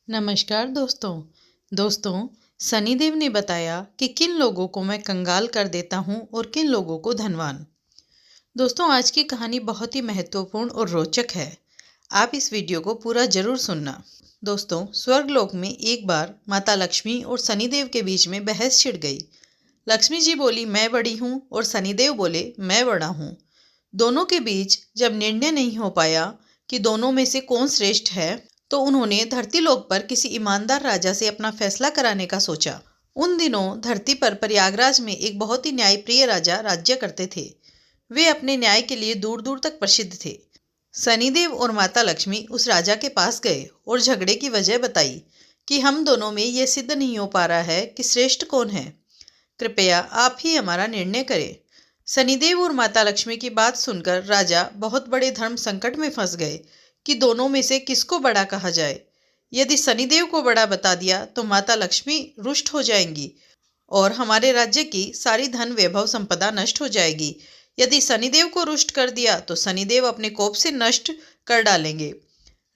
नमस्कार दोस्तों। सनीदेव ने बताया कि किन लोगों को मैं कंगाल कर देता हूं और किन लोगों को धनवान। दोस्तों, आज की कहानी बहुत ही महत्वपूर्ण और रोचक है। आप इस वीडियो को पूरा जरूर सुनना। दोस्तों, स्वर्गलोक में एक बार माता लक्ष्मी और सनीदेव के बीच में बहस छिड़ गई। लक्ष्मी जी बोली मैं बड़ी हूँ और सनीदेव बोले मैं बड़ा हूँ। दोनों के बीच जब निर्णय नहीं हो पाया कि दोनों में से कौन श्रेष्ठ है, तो उन्होंने धरती लोक पर किसी ईमानदार राजा से अपना फैसला कराने का सोचा। उन दिनों धरती पर प्रयागराज में एक बहुत ही न्यायप्रिय राजा राज्य करते थे। वे अपने न्याय के लिए दूर दूर तक प्रसिद्ध थे। शनिदेव और माता लक्ष्मी उस राजा के पास गए और झगड़े की वजह बताई कि हम दोनों में यह सिद्ध नहीं हो पा रहा है कि श्रेष्ठ कौन है। कृपया आप ही हमारा निर्णय करें। शनिदेव और माता लक्ष्मी की बात सुनकर राजा बहुत बड़े धर्म संकट में फंस गए कि दोनों में से किसको बड़ा कहा जाए। यदि शनिदेव को बड़ा बता दिया तो माता लक्ष्मी रुष्ट हो जाएंगी और हमारे राज्य की सारी धन वैभव संपदा नष्ट हो जाएगी। यदि शनिदेव को रुष्ट कर दिया तो शनिदेव अपने कोप से नष्ट कर डालेंगे।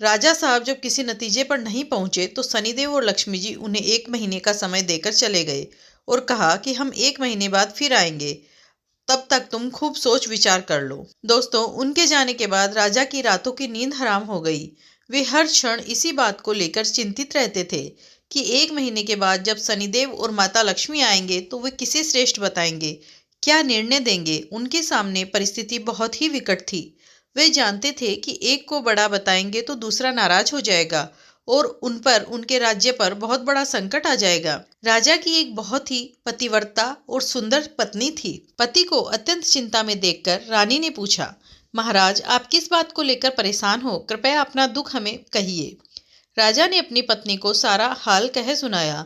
राजा साहब जब किसी नतीजे पर नहीं पहुंचे तो शनिदेव और लक्ष्मी जी उन्हें 1 महीने का समय देकर चले गए और कहा कि हम 1 महीने बाद फिर आएंगे, तब तक तुम खूब सोच विचार कर लो। दोस्तों, उनके जाने के बाद राजा की रातों की नींद हराम हो गई। वे हर क्षण इसी बात को लेकर चिंतित रहते थे कि 1 महीने के बाद जब शनिदेव और माता लक्ष्मी आएंगे तो वे किसे श्रेष्ठ बताएंगे, क्या निर्णय देंगे। उनके सामने परिस्थिति बहुत ही विकट थी। वे जानते थे कि एक को बड़ा बताएंगे तो दूसरा नाराज हो जाएगा और उन पर, उनके राज्य पर बहुत बड़ा संकट आ जाएगा। राजा की एक बहुत ही पतिव्रता और सुंदर पत्नी थी। पति को अत्यंत चिंता में देखकर रानी ने पूछा, महाराज आप किस बात को लेकर परेशान हो, कृपया अपना दुख हमें कहिए। राजा ने अपनी पत्नी को सारा हाल कह सुनाया।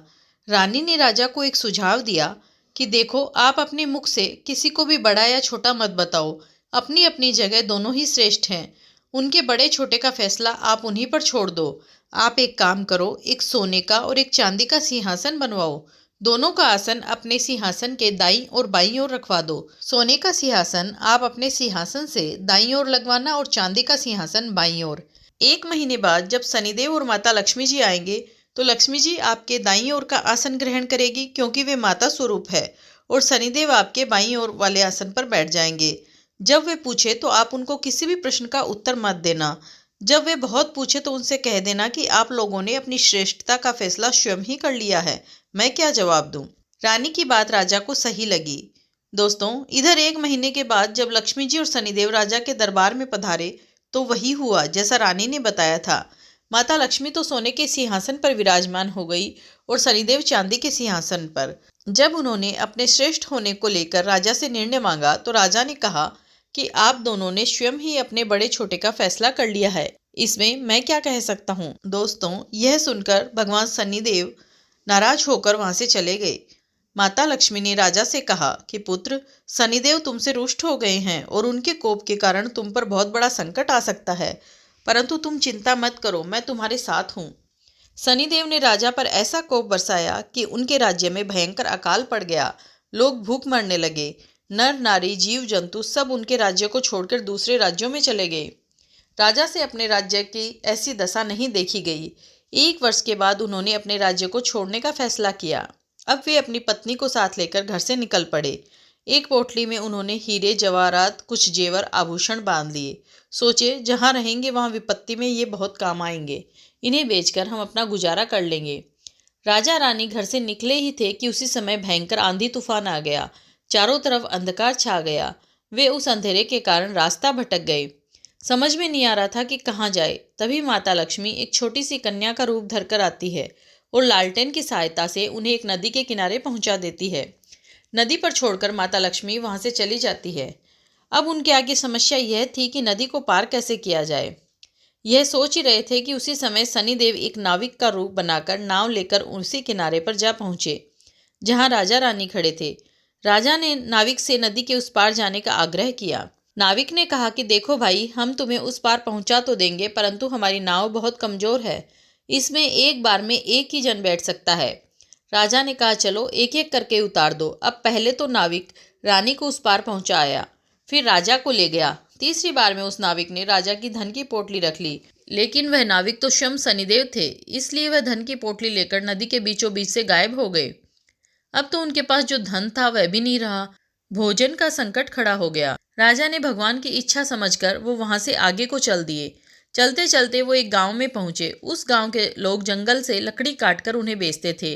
रानी ने राजा को एक सुझाव दिया कि देखो, आप अपने मुख से किसी को भी बड़ा या छोटा मत बताओ। अपनी अपनी जगह दोनों ही श्रेष्ठ हैं। उनके बड़े छोटे का फैसला आप उन्हीं पर छोड़ दो। आप एक काम करो, एक सोने का और एक चांदी का सिंहासन बनवाओ। दोनों का आसन अपने सिंहासन के दाईं और बाईं ओर रखवा दो। सोने का सिंहासन आप अपने सिंहासन से दाईं ओर लगवाना और चांदी का सिंहासन बाईं ओर। 1 महीने बाद जब शनिदेव और माता लक्ष्मी जी आएंगे तो लक्ष्मी जी आपके दाईं ओर का आसन ग्रहण करेगी, क्योंकि वे माता स्वरूप है, और शनिदेव आपके बाईं ओर वाले आसन पर बैठ जाएंगे। जब वे पूछे तो आप उनको किसी भी प्रश्न का उत्तर मत देना। जब वे बहुत पूछे तो उनसे कह देना कि आप लोगों ने अपनी श्रेष्ठता का फैसला स्वयं ही कर लिया है, मैं क्या जवाब दूं। रानी की बात राजा को सही लगी। दोस्तों, इधर 1 महीने के बाद जब लक्ष्मी जी और शनिदेव राजा के दरबार में पधारे तो वही हुआ जैसा रानी ने बताया था। माता लक्ष्मी तो सोने के सिंहासन पर विराजमान हो गई और शनिदेव चांदी के सिंहासन पर। जब उन्होंने अपने श्रेष्ठ होने को लेकर राजा से निर्णय मांगा तो राजा ने कहा कि आप दोनों ने स्वयं ही अपने बड़े छोटे का फैसला कर लिया है, इसमें मैं क्या कह सकता हूँ। दोस्तों, यह सुनकर भगवान शनिदेव नाराज होकर वहां से चले गए। माता लक्ष्मी ने राजा से कहा कि पुत्र, शनिदेव तुमसे रुष्ट हो गए हैं और उनके कोप के कारण तुम पर बहुत बड़ा संकट आ सकता है, परंतु तुम चिंता मत करो, मैं तुम्हारे साथ हूँ। शनिदेव ने राजा पर ऐसा कोप बरसाया कि उनके राज्य में भयंकर अकाल पड़ गया। लोग भूख मरने लगे। नर नारी जीव जंतु सब उनके राज्य को छोड़कर दूसरे राज्यों में चले गए। राजा से अपने राज्य की ऐसी दशा नहीं देखी गई। 1 वर्ष के बाद उन्होंने अपने राज्य को छोड़ने का फैसला किया। अब वे अपनी पत्नी को साथ लेकर घर से निकल पड़े। एक पोटली में उन्होंने हीरे जवाहरात, कुछ जेवर आभूषण बांध लिए। सोचे जहाँ रहेंगे वहाँ विपत्ति में ये बहुत काम आएंगे, इन्हें बेचकर हम अपना गुजारा कर लेंगे। राजा रानी घर से निकले ही थे कि उसी समय भयंकर आंधी तूफान आ गया। चारों तरफ अंधकार छा गया। वे उस अंधेरे के कारण रास्ता भटक गए। समझ में नहीं आ रहा था कि कहाँ जाए। तभी माता लक्ष्मी एक छोटी सी कन्या का रूप धरकर आती है और लालटेन की सहायता से उन्हें एक नदी के किनारे पहुंचा देती है। नदी पर छोड़कर माता लक्ष्मी वहां से चली जाती है। अब उनके आगे समस्या यह थी कि नदी को पार कैसे किया जाए। यह सोच ही रहे थे कि उसी समय शनिदेव एक नाविक का रूप बनाकर नाव लेकर उसी किनारे पर जा पहुंचे जहां राजा रानी खड़े थे। राजा ने नाविक से नदी के उस पार जाने का आग्रह किया। नाविक ने कहा कि देखो भाई, हम तुम्हें उस पार पहुंचा तो देंगे, परंतु हमारी नाव बहुत कमजोर है, इसमें एक बार में एक ही जन बैठ सकता है। राजा ने कहा चलो एक एक करके उतार दो। अब पहले तो नाविक रानी को उस पार पहुंचाया, फिर राजा को ले गया। तीसरी बार में उस नाविक ने राजा की धन की पोटली रख ली। लेकिन वह नाविक तो स्वयं शनिदेव थे, इसलिए वह धन की पोटली लेकर नदी के बीचों बीच से गायब हो गए। अब तो उनके पास जो धन था वह भी नहीं रहा। भोजन का संकट खड़ा हो गया। राजा ने भगवान की इच्छा समझकर वो वहां से आगे को चल दिए। चलते चलते वो एक गांव में पहुंचे। उस गांव के लोग जंगल से लकड़ी काटकर उन्हें बेचते थे।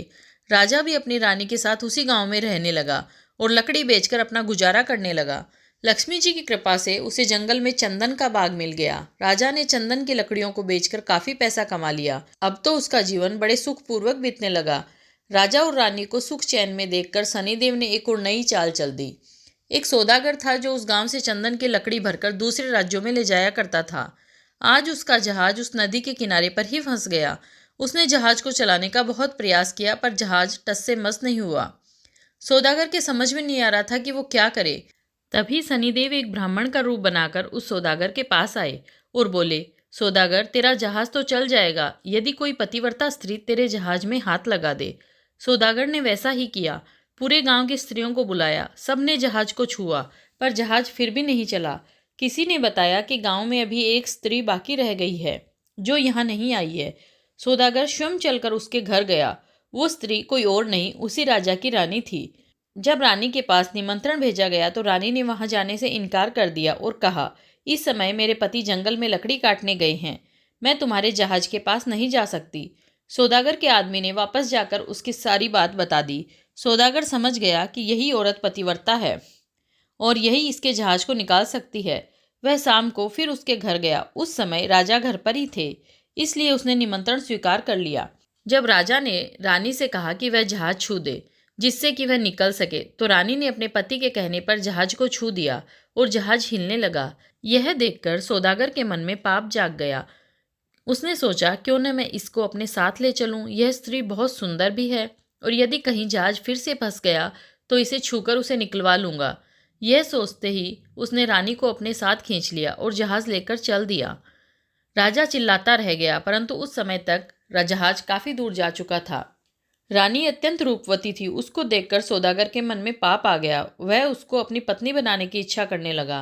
राजा भी अपनी रानी के साथ उसी गांव में रहने लगा और लकड़ी बेचकर अपना गुजारा करने लगा। लक्ष्मी जी की कृपा से उसे जंगल में चंदन का बाग मिल गया। राजा ने चंदन की लकड़ियों को बेचकर काफी पैसा कमा लिया। अब तो उसका जीवन बड़े सुखपूर्वक बीतने लगा। राजा और रानी को सुख चैन में देखकर शनिदेव ने एक और नई चाल चल दी। एक सौदागर था जो उस गांव से चंदन की लकड़ी भरकर दूसरे राज्यों में ले जाया करता था। आज उसका जहाज उस नदी के किनारे पर ही फंस गया। उसने जहाज को चलाने का बहुत प्रयास किया, पर जहाज टस से मस नहीं हुआ। सौदागर के समझ में नहीं आ रहा था कि वो क्या करे। तभी शनिदेव एक ब्राह्मण का रूप बनाकर उस सौदागर के पास आए और बोले, सौदागर, तेरा जहाज तो चल जाएगा यदि कोई पतिव्रता स्त्री तेरे जहाज में हाथ लगा दे। सौदागर ने वैसा ही किया। पूरे गांव की स्त्रियों को बुलाया। सबने जहाज को छुआ, पर जहाज फिर भी नहीं चला। किसी ने बताया कि गांव में अभी एक स्त्री बाकी रह गई है जो यहाँ नहीं आई है। सौदागर स्वयं चलकर उसके घर गया। वो स्त्री कोई और नहीं, उसी राजा की रानी थी। जब रानी के पास निमंत्रण भेजा गया तो रानी ने वहां जाने से इनकार कर दिया और कहा, इस समय मेरे पति जंगल में लकड़ी काटने गए हैं, मैं तुम्हारे जहाज के पास नहीं जा सकती। सौदागर के आदमी ने वापस जाकर उसकी सारी बात बता दी। सौदागर समझ गया कि यही औरत पतिव्रता है और यही इसके जहाज को निकाल सकती है। वह शाम को फिर उसके घर गया। उस समय राजा घर पर ही थे, इसलिए उसने निमंत्रण स्वीकार कर लिया। जब राजा ने रानी से कहा कि वह जहाज छू दे जिससे कि वह निकल सके, तो रानी ने अपने पति के कहने पर जहाज को छू दिया और जहाज हिलने लगा। यह देखकर सौदागर के मन में पाप जाग गया। उसने सोचा, क्यों न मैं इसको अपने साथ ले चलूं। यह स्त्री बहुत सुंदर भी है और यदि कहीं जहाज फिर से फंस गया तो इसे छूकर उसे निकलवा लूंगा। यह सोचते ही उसने रानी को अपने साथ खींच लिया और जहाज लेकर चल दिया। राजा चिल्लाता रह गया, परंतु उस समय तक जहाज काफी दूर जा चुका था। रानी अत्यंत रूपवती थी। उसको देखकर सौदागर के मन में पाप आ गया। वह उसको अपनी पत्नी बनाने की इच्छा करने लगा।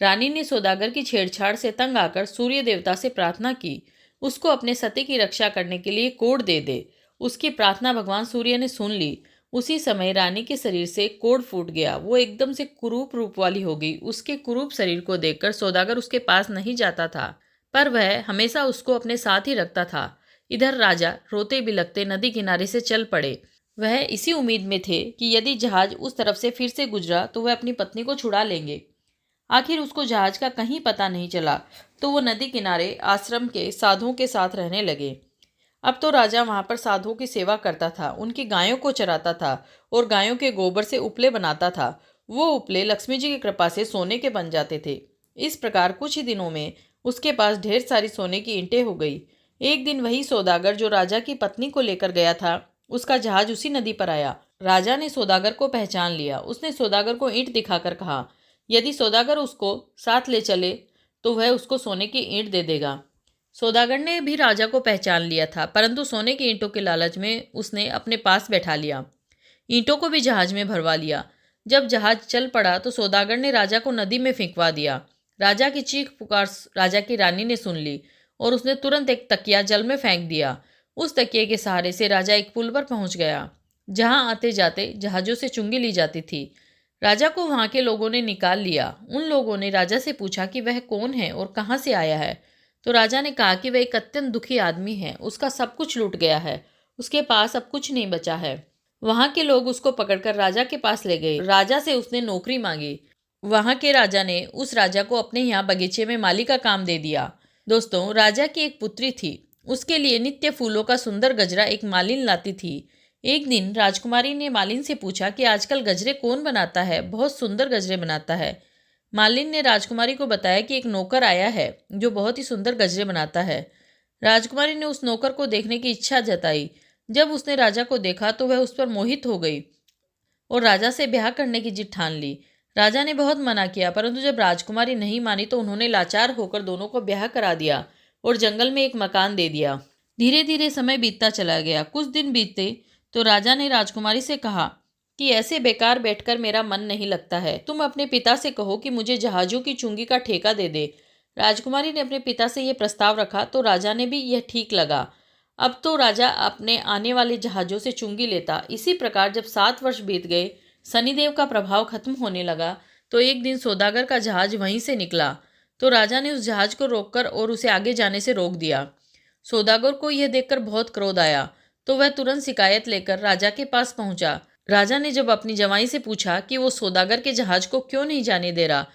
रानी ने सौदागर की छेड़छाड़ से तंग आकर सूर्य देवता से प्रार्थना की, उसको अपने सती की रक्षा करने के लिए कोढ़ दे दे। उसकी प्रार्थना भगवान सूर्य ने सुन ली। उसी समय रानी के शरीर से कोढ़ फूट गया। वो एकदम से कुरूप रूप वाली हो गई। उसके कुरूप शरीर को देखकर सौदागर उसके पास नहीं जाता था, पर वह हमेशा उसको अपने साथ ही रखता था। इधर राजा रोते बिलखते नदी किनारे से चल पड़े। वह इसी उम्मीद में थे कि यदि जहाज उस तरफ से फिर से गुजरा तो वह अपनी पत्नी को छुड़ा लेंगे। आखिर उसको जहाज का कहीं पता नहीं चला, तो वो नदी किनारे आश्रम के साधुओं के साथ रहने लगे। अब तो राजा वहां पर साधुओं की सेवा करता था, उनकी गायों को चराता था और गायों के गोबर से उपले बनाता था। वो उपले लक्ष्मी जी की कृपा से सोने के बन जाते थे। इस प्रकार कुछ ही दिनों में उसके पास ढेर सारी सोने की ईंटें हो गई। एक दिन वही सौदागर जो राजा की पत्नी को लेकर गया था, उसका जहाज उसी नदी पर आया। राजा ने सौदागर को पहचान लिया। उसने सौदागर को ईंट दिखाकर कहा, यदि सौदागर उसको साथ ले चले तो वह उसको सोने की ईंट दे देगा। सौदागर ने भी राजा को पहचान लिया था, परंतु सोने की ईंटों के लालच में उसने अपने पास बैठा लिया। ईंटों को भी जहाज में भरवा लिया। जब जहाज चल पड़ा तो सौदागर ने राजा को नदी में फेंकवा दिया। राजा की चीख पुकार राजा की रानी ने सुन ली और उसने तुरंत एक तकिया जल में फेंक दिया। उस तकिए के सहारे से राजा एक पुल पर पहुंच गया, जहां आते जाते जहाजों से चुंगी ली जाती थी। राजा को वहां के लोगों ने निकाल लिया। उन लोगों ने राजा से पूछा कि वह कौन है और कहां से आया है। तो राजा ने कहा कि वह एक अत्यंत दुखी आदमी है, उसका सब कुछ लूट गया है, उसके पास अब कुछ नहीं बचा है। वहां के लोग उसको पकड़कर राजा के पास ले गए। राजा से उसने नौकरी मांगी। वहां के राजा ने उस राजा को अपने यहाँ बगीचे में माली का काम दे दिया। दोस्तों, राजा की एक पुत्री थी। उसके लिए नित्य फूलों का सुंदर गजरा एक मालिन लाती थी। एक दिन राजकुमारी ने मालिन से पूछा कि आजकल गजरे कौन बनाता है, बहुत सुंदर गजरे बनाता है। मालिन ने राजकुमारी को बताया कि एक नौकर आया है जो बहुत ही सुंदर गजरे बनाता है। राजकुमारी ने उस नौकर को देखने की इच्छा जताई। जब उसने राजा को देखा तो वह उस पर मोहित हो गई और राजा से ब्याह करने की जिद ठान ली। राजा ने बहुत मना किया, परंतु जब राजकुमारी नहीं मानी तो उन्होंने लाचार होकर दोनों को ब्याह करा दिया और जंगल में एक मकान दे दिया। धीरे धीरे समय बीतता चला गया। कुछ दिन बीते तो राजा ने राजकुमारी से कहा कि ऐसे बेकार बैठकर मेरा मन नहीं लगता है। तुम अपने पिता से कहो कि मुझे जहाजों की चुंगी का ठेका दे दे। राजकुमारी ने अपने पिता से यह प्रस्ताव रखा तो राजा ने भी यह ठीक लगा। अब तो राजा अपने आने वाले जहाज़ों से चुंगी लेता। इसी प्रकार जब 7 वर्ष बीत गए, शनिदेव का प्रभाव खत्म होने लगा, तो एक दिन सौदागर का जहाज वहीं से निकला। तो राजा ने उस जहाज को रोककर और उसे आगे जाने से रोक दिया। सौदागर को यह देखकर बहुत क्रोध आया, तो वह तुरंत शिकायत लेकर राजा के पास पहुंचा। राजा ने जब अपनी जवाई से पूछा कि वो सौदागर के जहाज को क्यों नहीं जाने दे रहा,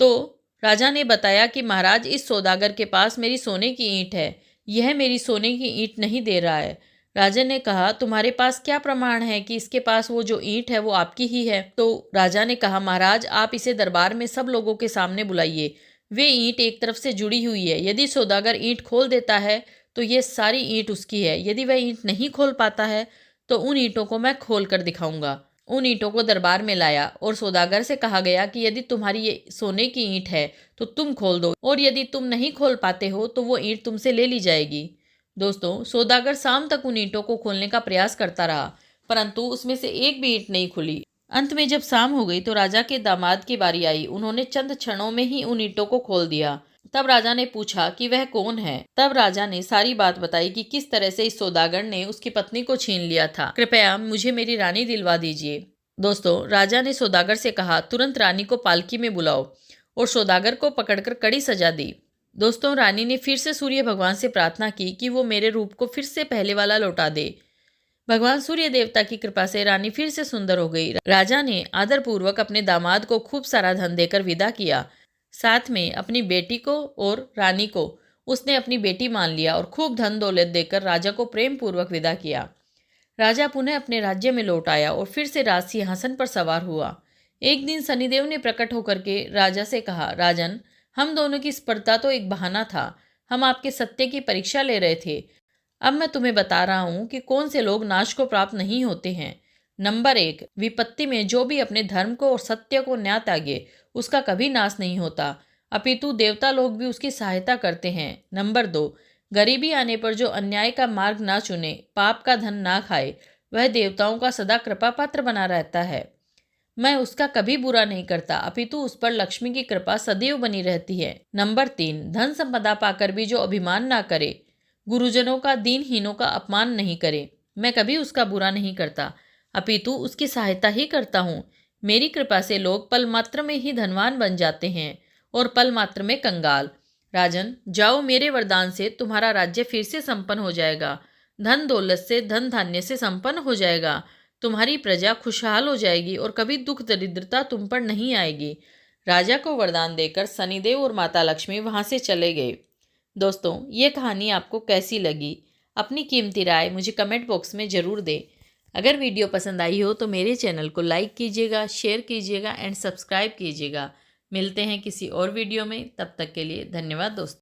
तो राजा ने बताया कि महाराज, इस सौदागर के पास मेरी सोने की ईंट है, यह मेरी सोने की ईंट नहीं दे रहा है। राजा ने कहा, तुम्हारे पास क्या प्रमाण है कि इसके पास वो जो ईंट है वो आपकी ही है? तो राजा ने कहा, महाराज, आप इसे दरबार में सब लोगों के सामने बुलाइए। वे ईंट एक तरफ से जुड़ी हुई है। यदि सौदागर ईंट खोल देता है तो ये सारी ईंट उसकी है। यदि वह ईंट नहीं खोल पाता है तो उन ईंटों को मैं खोल कर दिखाऊंगा। उन ईंटों को दरबार में लाया और सौदागर से कहा गया कि यदि तुम्हारी ये सोने की ईंट है तो तुम खोल दो, और यदि तुम नहीं खोल पाते हो तो वो ईंट तुमसे ले ली जाएगी। दोस्तों, सौदागर शाम तक उन ईंटों को खोलने का प्रयास करता रहा, परंतु उसमें से एक भी ईंट नहीं खुली। अंत में जब शाम हो गई तो राजा के दामाद की बारी आई। उन्होंने चंद क्षणों में ही उन ईंटों को खोल दिया। तब राजा ने पूछा कि वह कौन है। तब राजा ने सारी बात बताई कि किस तरह से इस सौदागर ने उसकी पत्नी को छीन लिया था। कृपया मुझे मेरी रानी दिलवा दीजिए। दोस्तों, राजा ने सौदागर से कहा, तुरंत रानी को पालकी में बुलाओ, और सौदागर को पकड़कर कड़ी सजा दी। दोस्तों, रानी ने फिर से सूर्य भगवान से प्रार्थना की कि वो मेरे रूप को फिर से पहले वाला लौटा दे। भगवान सूर्य देवता की कृपा से रानी फिर से सुंदर हो गई। राजा ने आदरपूर्वक अपने दामाद को खूब सारा धन देकर विदा किया। साथ में अपनी बेटी को और रानी को उसने अपनी बेटी मान लिया और खूब धन दौलत देकर राजा को प्रेम पूर्वक विदा किया। राजा पुनः अपने राज्य में लौट आया और फिर से राज सिंहासन पर सवार हुआ। एक दिन शनिदेव ने प्रकट होकर के राजा से कहा, राजन, हम दोनों की स्पर्धा तो एक बहाना था। हम आपके सत्य की परीक्षा ले रहे थे। अब मैं तुम्हें बता रहा हूं कि कौन से लोग नाश को प्राप्त नहीं होते हैं। नंबर 1, विपत्ति में जो भी अपने धर्म को और सत्य को न्याय त्यागे, उसका कभी नाश नहीं होता, अपितु देवता लोग भी उसकी सहायता करते हैं। नंबर 2, गरीबी आने पर जो अन्याय का मार्ग ना चुने, पाप का धन ना खाए, वह देवताओं का सदा कृपा पात्र बना रहता है। मैं उसका कभी बुरा नहीं करता, अपितु उस पर लक्ष्मी की कृपा सदैव बनी रहती है। नंबर 3, धन संपदा पाकर भी जो अभिमान ना करे, गुरुजनों का, दीनहीनों का अपमान नहीं करे, मैं कभी उसका बुरा नहीं करता, अपितु उसकी सहायता ही करता हूँ। मेरी कृपा से लोग पल मात्र में ही धनवान बन जाते हैं और पल मात्र में कंगाल। राजन, जाओ, मेरे वरदान से तुम्हारा राज्य फिर से संपन्न हो जाएगा। धन दौलत से, धन धान्य से संपन्न हो जाएगा। तुम्हारी प्रजा खुशहाल हो जाएगी और कभी दुख दरिद्रता तुम पर नहीं आएगी। राजा को वरदान देकर शनिदेव और माता लक्ष्मी वहां से चले गए। दोस्तों, ये कहानी आपको कैसी लगी? अपनी कीमती राय मुझे कमेंट बॉक्स में ज़रूर दें। अगर वीडियो पसंद आई हो तो मेरे चैनल को लाइक कीजिएगा, शेयर कीजिएगा एंड सब्सक्राइब कीजिएगा। मिलते हैं किसी और वीडियो में, तब तक के लिए धन्यवाद दोस्तों।